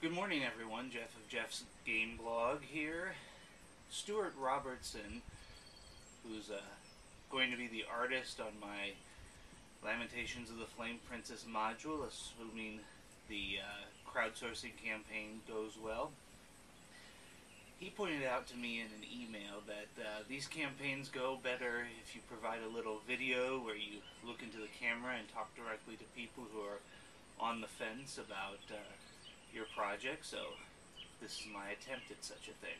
Good morning, everyone. Jeff of Jeff's Game Blog here. Stuart Robertson, who's going to be the artist on my Lamentations of the Flame Princess module, assuming the crowdsourcing campaign goes well. He pointed out to me in an email that these campaigns go better if you provide a little video where you look into the camera and talk directly to people who are on the fence about your project, so this is my attempt at such a thing.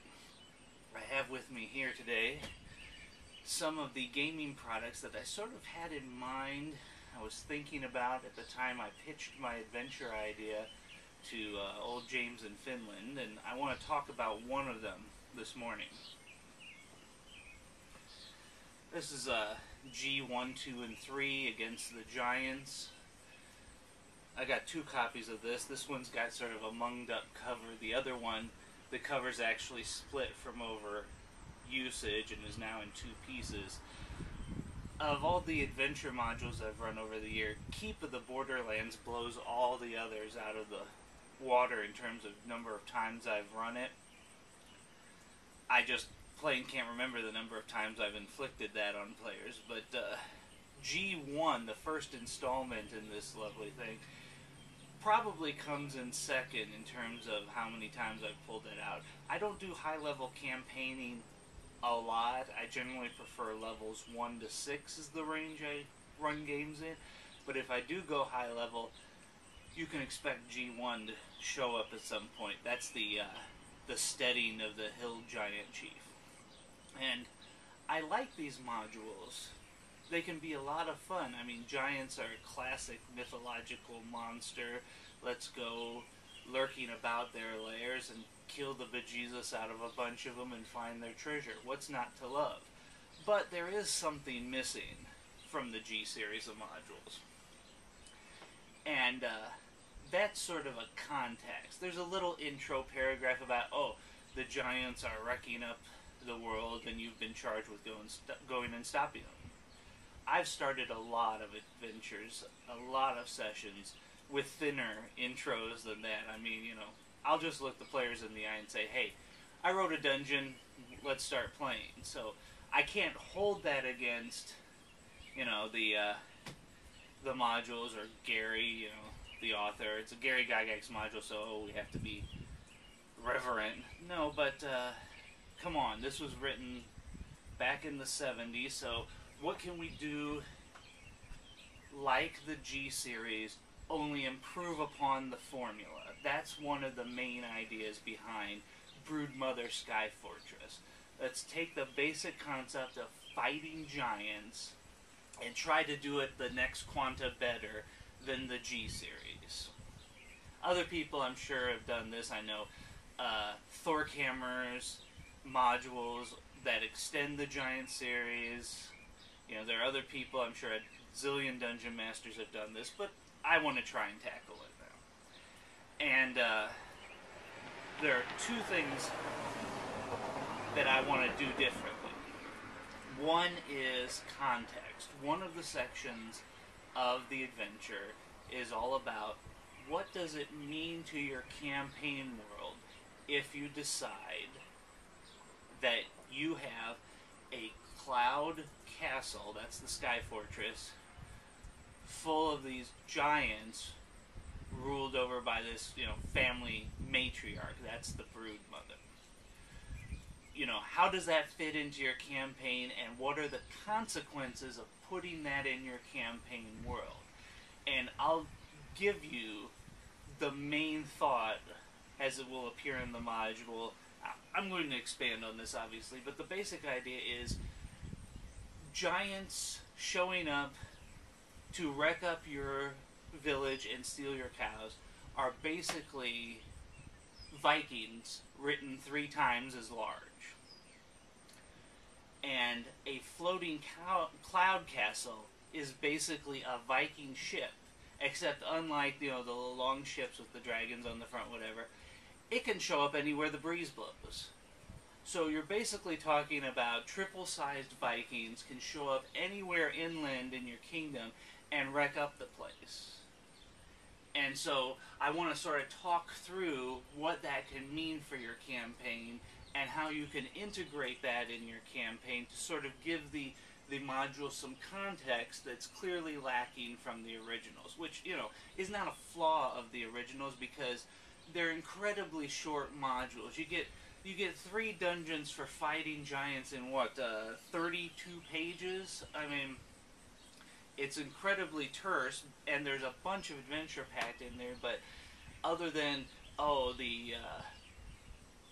I have with me here today some of the gaming products that I sort of had in mind, I was thinking about at the time I pitched my adventure idea to old James in Finland, and I want to talk about one of them this morning. This is G1, 2, and 3 against the Giants. I got two copies of this. This one's got sort of a munged up cover. The other one, the cover's actually split from over usage and is now in two pieces. Of all the adventure modules I've run over the year, Keep of the Borderlands blows all the others out of the water in terms of number of times I've run it. I just plain can't remember the number of times I've inflicted that on players, but G1, the first installment in this lovely thing, probably comes in second in terms of how many times I've pulled it out. I don't do high-level campaigning a lot. I generally prefer levels 1 to 6 is the range I run games in, but if I do go high-level, you can expect G1 to show up at some point. That's the steading of the hill giant chief. And I like these modules. They can be a lot of fun. I mean, giants are a classic mythological monster. Let's go lurking about their lairs and kill the bejesus out of a bunch of them and find their treasure. What's not to love? But there is something missing from the G series of modules. And that's sort of a context. There's a little intro paragraph about, oh, the giants are wrecking up the world and you've been charged with going and stopping them. I've started a lot of adventures, a lot of sessions with thinner intros than that. I mean, you know, I'll just look the players in the eye and say, hey, I wrote a dungeon, let's start playing. So I can't hold that against, you know, the modules or Gary, you know, the author. It's a Gary Gygax module, so we have to be reverent. No, but come on, this was written back in the 70s, so what can we do like the G series, only improve upon the formula? That's one of the main ideas behind Broodmother Sky Fortress. Let's take the basic concept of fighting giants and try to do it the next quanta better than the G series. Other people, I'm sure, have done this. I know Thorkhammer's modules that extend the giant series. You know, there are other people, I'm sure a zillion dungeon masters have done this, but I want to try and tackle it now. And there are two things that I want to do differently. One is context. One of the sections of the adventure is all about what does it mean to your campaign world if you decide that you have a cloud castle, that's the Sky Fortress, full of these giants ruled over by this, you know, family matriarch. That's the Broodmother. You know, how does that fit into your campaign, and what are the consequences of putting that in your campaign world? And I'll give you the main thought as it will appear in the module. I'm going to expand on this, obviously, but the basic idea is giants showing up to wreck up your village and steal your cows are basically Vikings written 3 times as large. And a floating cloud castle is basically a Viking ship, except unlike, you know, the long ships with the dragons on the front, whatever, it can show up anywhere the breeze blows. So you're basically talking about triple-sized Vikings can show up anywhere inland in your kingdom and wreck up the place. And so I want to sort of talk through what that can mean for your campaign and how you can integrate that in your campaign to sort of give the module some context that's clearly lacking from the originals, which, you know, is not a flaw of the originals because they're incredibly short modules. You get 3 dungeons for fighting giants in what, 32 pages? I mean, it's incredibly terse, and there's a bunch of adventure packed in there, but other than, oh, the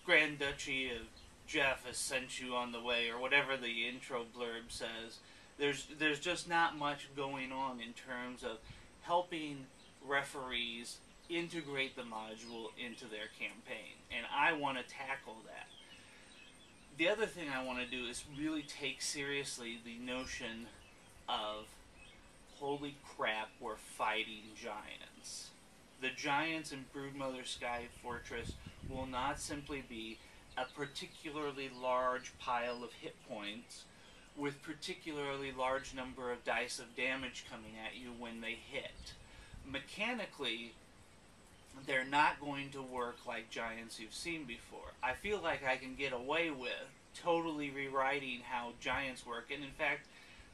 Grand Duchy of Jeff has sent you on the way, or whatever the intro blurb says, there's just not much going on in terms of helping referees integrate the module into their campaign, and I want to tackle that. The other thing I want to do is really take seriously the notion of, holy crap, we're fighting giants. The giants in Broodmother Sky Fortress will not simply be a particularly large pile of hit points with particularly large number of dice of damage coming at you when they hit. Mechanically, they're not going to work like giants you've seen before. I feel like I can get away with totally rewriting how giants work, and in fact,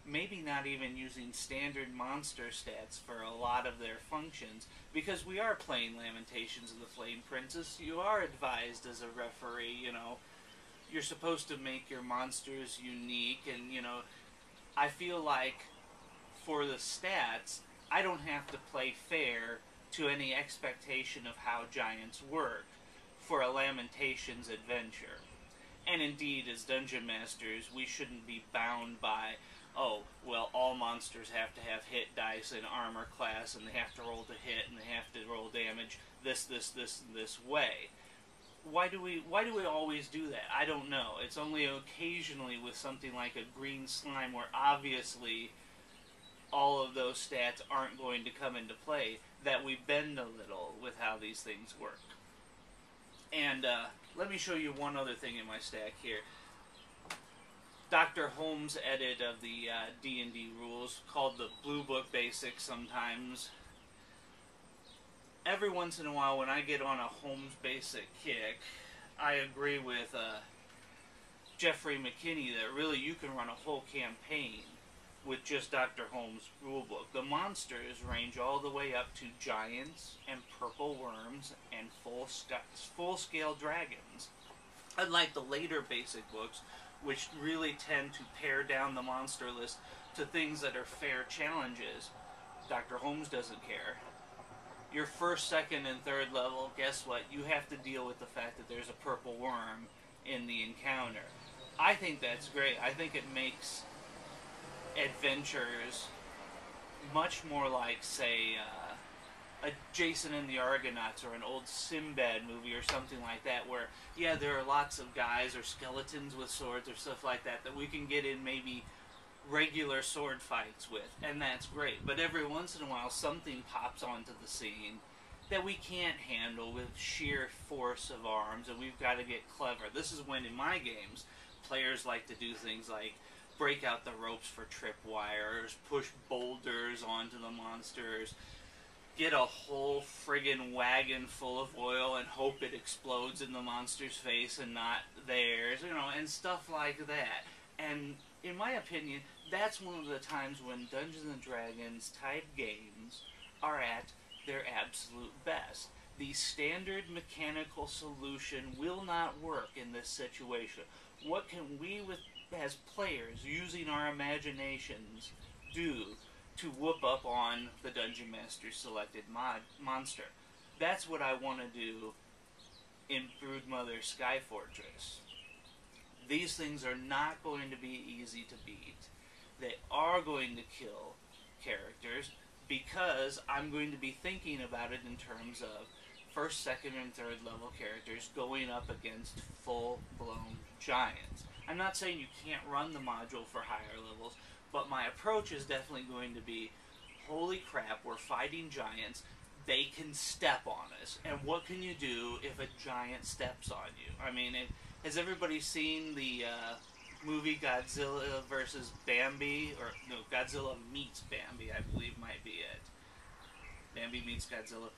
maybe not even using standard monster stats for a lot of their functions, because we are playing Lamentations of the Flame Princess. You are advised as a referee, you know, you're supposed to make your monsters unique, and, you know, I feel like for the stats, I don't have to play fair to any expectation of how giants work for a Lamentations adventure. And indeed, as Dungeon Masters, we shouldn't be bound by, oh, well, all monsters have to have hit dice and armor class, and they have to roll to hit, and they have to roll damage this, and this way. Why do we always do that? I don't know. It's only occasionally with something like a green slime where obviously all of those stats aren't going to come into play that we bend a little with how these things work. And let me show you one other thing in my stack here. Dr. Holmes' edit of the D&D rules, called the Blue Book Basics sometimes. Every once in a while when I get on a Holmes basic kick, I agree with Jeffrey McKinney that really you can run a whole campaign with just Dr. Holmes' rulebook. The monsters range all the way up to giants and purple worms and full-scale dragons. Unlike the later basic books, which really tend to pare down the monster list to things that are fair challenges, Dr. Holmes doesn't care. Your first, second, and third level, guess what? You have to deal with the fact that there's a purple worm in the encounter. I think that's great. I think it makes adventures much more like, say, a Jason and the Argonauts or an old Sinbad movie or something like that, where, yeah, there are lots of guys or skeletons with swords or stuff like that that we can get in maybe regular sword fights with, and that's great. But every once in a while something pops onto the scene that we can't handle with sheer force of arms, and we've got to get clever. This is when, in my games, players like to do things like break out the ropes for tripwires, push boulders onto the monsters, get a whole friggin' wagon full of oil and hope it explodes in the monster's face and not theirs, you know, and stuff like that. And in my opinion, that's one of the times when Dungeons & Dragons type games are at their absolute best. The standard mechanical solution will not work in this situation. What can we, as players, using our imaginations, do to whoop up on the Dungeon Master's selected monster? That's what I want to do in Broodmother Sky Fortress. These things are not going to be easy to beat. They are going to kill characters because I'm going to be thinking about it in terms of first, second, and third level characters going up against full-blown giants. I'm not saying you can't run the module for higher levels, but my approach is definitely going to be, holy crap, we're fighting giants. They can step on us. And what can you do if a giant steps on you? I mean, has everybody seen the movie Godzilla vs. Bambi? Or, no, Godzilla meets Bambi, I believe might be it. Bambi meets Godzilla.